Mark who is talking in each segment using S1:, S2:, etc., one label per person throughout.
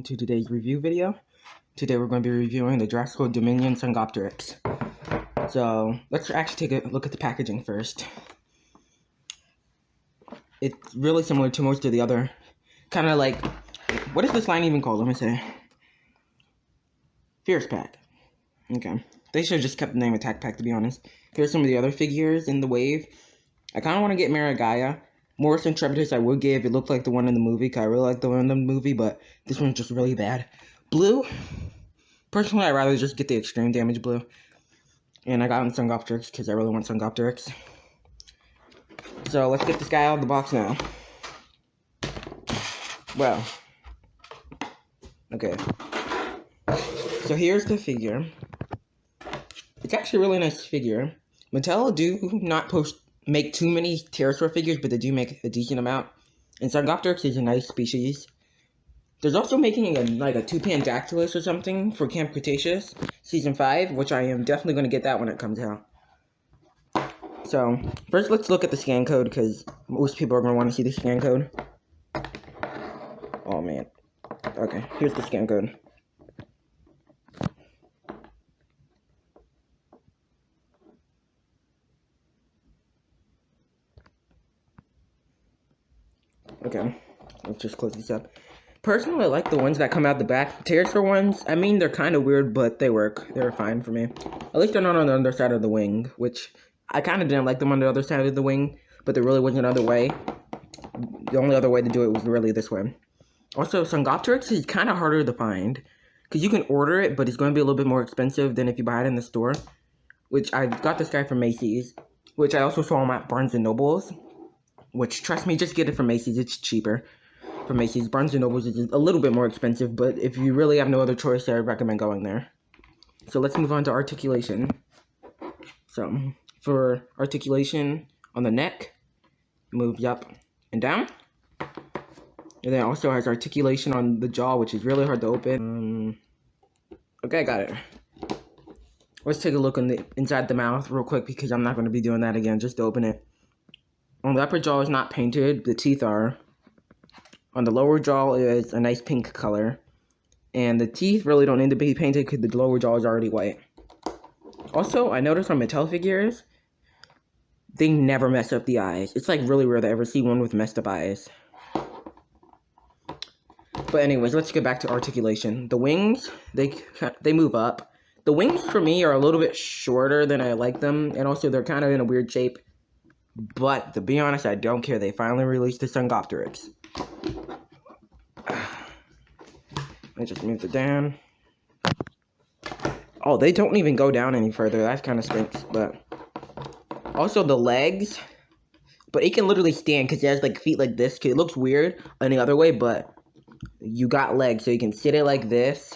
S1: to today's review video. Today we're going to be reviewing the Jurassic Dominion Sungopteryx. So let's actually take a look at the packaging first. It's really similar to most of the other, kind of like, what is this line even called? Let me say. Fierce Pack. Okay. They should have just kept the name Attack Pack, to be honest. Here's some of the other figures in the wave. I kind of want to get Marigaya. Morris Intrepidus I would give. It looked like the one in the movie, because I really like the one in the movie, but this one's just really bad. Blue. Personally, I'd rather just get the extreme damage blue. And I got him Sungopteryx, because I really want Sungopteryx. So, let's get this guy out of the box now. Well. Okay. So, here's the figure. It's actually a really nice figure. Mattel do not make too many pterosaur figures, but they do make a decent amount. And Sungopteryx is a nice species. There's also making a Tupandactylus or something for Camp Cretaceous Season 5, which I am definitely going to get that when it comes out. So, first let's look at the scan code, because most people are going to want to see the scan code. Oh man. Okay, here's the scan code. Okay, let's just close this up. Personally, I like the ones that come out the back. Pterosaur ones, I mean, they're kind of weird, but they work. They're fine for me. At least they're not on the other side of the wing, which I kind of didn't like them on the other side of the wing, but there really wasn't another way. The only other way to do it was really this way. Also, Sungopteryx is kind of harder to find, because you can order it, but it's going to be a little bit more expensive than if you buy it in the store, which I got this guy from Macy's, which I also saw him at Barnes & Noble's. Which, trust me, just get it from Macy's. It's cheaper from Macy's. Barnes & Noble's is a little bit more expensive, but if you really have no other choice, I recommend going there. So let's move on to articulation. So, for articulation on the neck, moves up and down. And then it also has articulation on the jaw, which is really hard to open. Okay, I got it. Let's take a look on the inside the mouth real quick, because I'm not going to be doing that again, just to open it. On the upper jaw is not painted, the teeth are. On the lower jaw is a nice pink color. And the teeth really don't need to be painted because the lower jaw is already white. Also, I noticed on Mattel figures, they never mess up the eyes. It's like really rare to ever see one with messed up eyes. But anyways, let's get back to articulation. The wings, they move up. The wings for me are a little bit shorter than I like them. And also they're kind of in a weird shape. But, to be honest, I don't care. They finally released the Sungopteryx. Let me just move it down. Oh, they don't even go down any further. That kind of stinks, but... Also, the legs. But it can literally stand, because it has, like, feet like this. It looks weird any other way, but... You got legs, so you can sit it like this.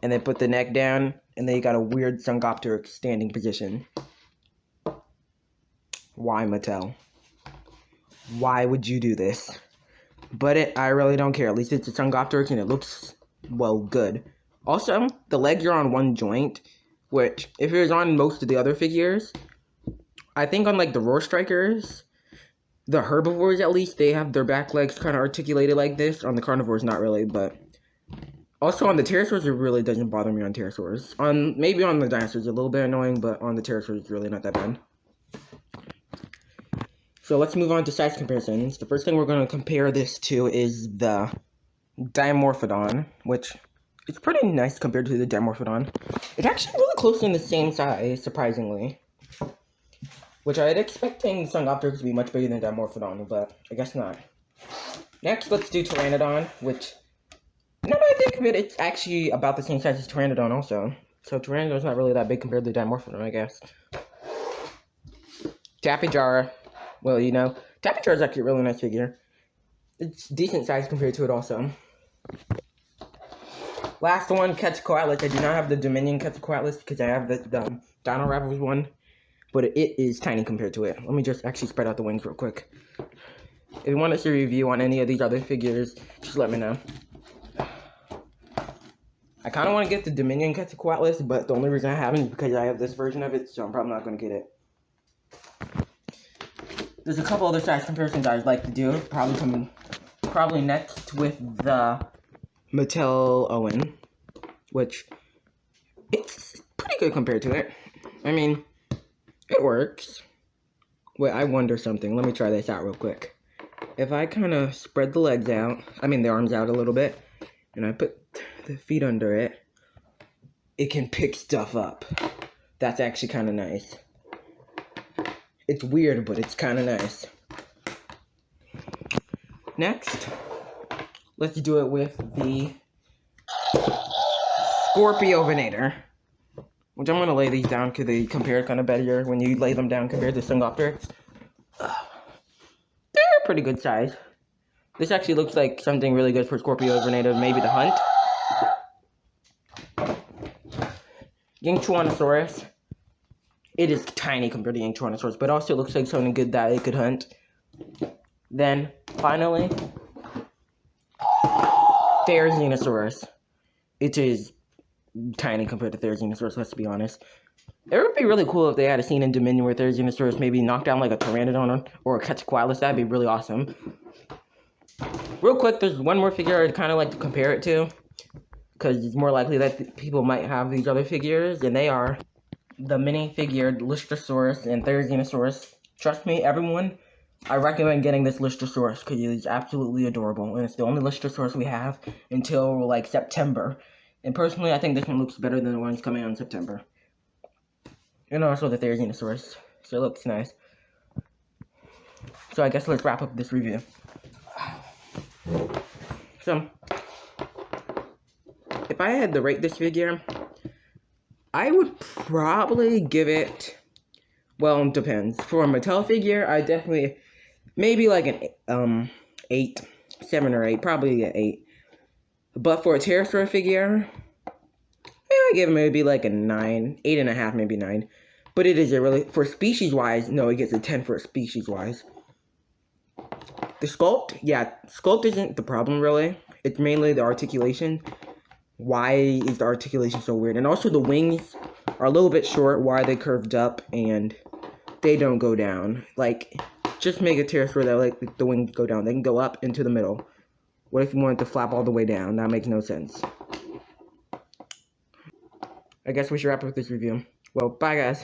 S1: And then put the neck down. And then you got a weird Sungopteryx standing position. Why, Mattel? Why would you do this? But I really don't care. At least it's a Sungopteryx and it looks, well, good. Also, the legs are on one joint, which, if it was on most of the other figures, I think on, like, the Roar Strikers, the herbivores, at least, they have their back legs kind of articulated like this. On the carnivores, not really, but... Also, on the pterosaurs, it really doesn't bother me on pterosaurs. Maybe on the dinosaurs, a little bit annoying, but on the pterosaurs, it's really not that bad. So let's move on to size comparisons. The first thing we're going to compare this to is the Dimorphodon, which is pretty nice compared to the Dimorphodon. It's actually really close in the same size, surprisingly. Which I had expecting Sungopteryx to be much bigger than Dimorphodon, but I guess not. Next, let's do Pteranodon, which, now that I think of it, it's actually about the same size as Pteranodon also. So Pteranodon's not really that big compared to Dimorphodon, I guess. Tapejara. Well, you know, Tapejara is actually a really nice figure. It's decent size compared to it also. Last one, Quetzalcoatlus. I do not have the Dominion Quetzalcoatlus because I have the Dino Ravels one. But it is tiny compared to it. Let me just actually spread out the wings real quick. If you want to see a review on any of these other figures, just let me know. I kind of want to get the Dominion Quetzalcoatlus, but the only reason I haven't is because I have this version of it, so I'm probably not going to get it. There's a couple other size comparisons I'd like to do. Probably next with the Mattel Owen, which it's pretty good compared to it. I mean, it works. Wait, I wonder something. Let me try this out real quick. If I kind of spread the legs out, the arms out a little bit, and I put the feet under it, it can pick stuff up. That's actually kind of nice. It's weird, but it's kind of nice. Next, let's do it with the Scorpiovinator, which I'm going to lay these down because they compare kind of better when you lay them down compared to dsungaripterus. They're pretty good size. This actually looks like something really good for Scorpiovinator, maybe to hunt. Yingchuanosaurus. It is tiny compared to Yingchuanosaurus, but also looks like something good that it could hunt. Then, finally, Therizinosaurus. It is tiny compared to Therizinosaurus, let's be honest. It would be really cool if they had a scene in Dominion where Therizinosaurus maybe knocked down like a Pteranodon or a Quetzalcoatlus. That'd be really awesome. Real quick, there's one more figure I'd kind of like to compare it to, because it's more likely that people might have these other figures, and they are the mini-figured Lystrosaurus and Therizinosaurus. Trust me, everyone, I recommend getting this Lystrosaurus because it is absolutely adorable, and it's the only Lystrosaurus we have until like September. And personally, I think this one looks better than the ones coming out in September. And also the Therizinosaurus, so it looks nice. So I guess let's wrap up this review. So, if I had to rate this figure, I would probably give it, well, it depends. For a Mattel figure, I definitely, maybe like an 8, 7 or 8, probably an 8. But for a pterosaur figure, I give it maybe like a 9, 8.5, maybe 9. But it is a really, for species-wise, no, it gets a 10 for species-wise. The sculpt, yeah, sculpt isn't the problem, really. It's mainly the articulation. Why is the articulation so weird? And also the wings are a little bit short. Why are they curved up and they don't go down? Like, just make a pterosaur that like the wings go down. They can go up into the middle. What if you wanted to flap all the way down? That makes no sense. I guess we should wrap up this review. Well, bye guys.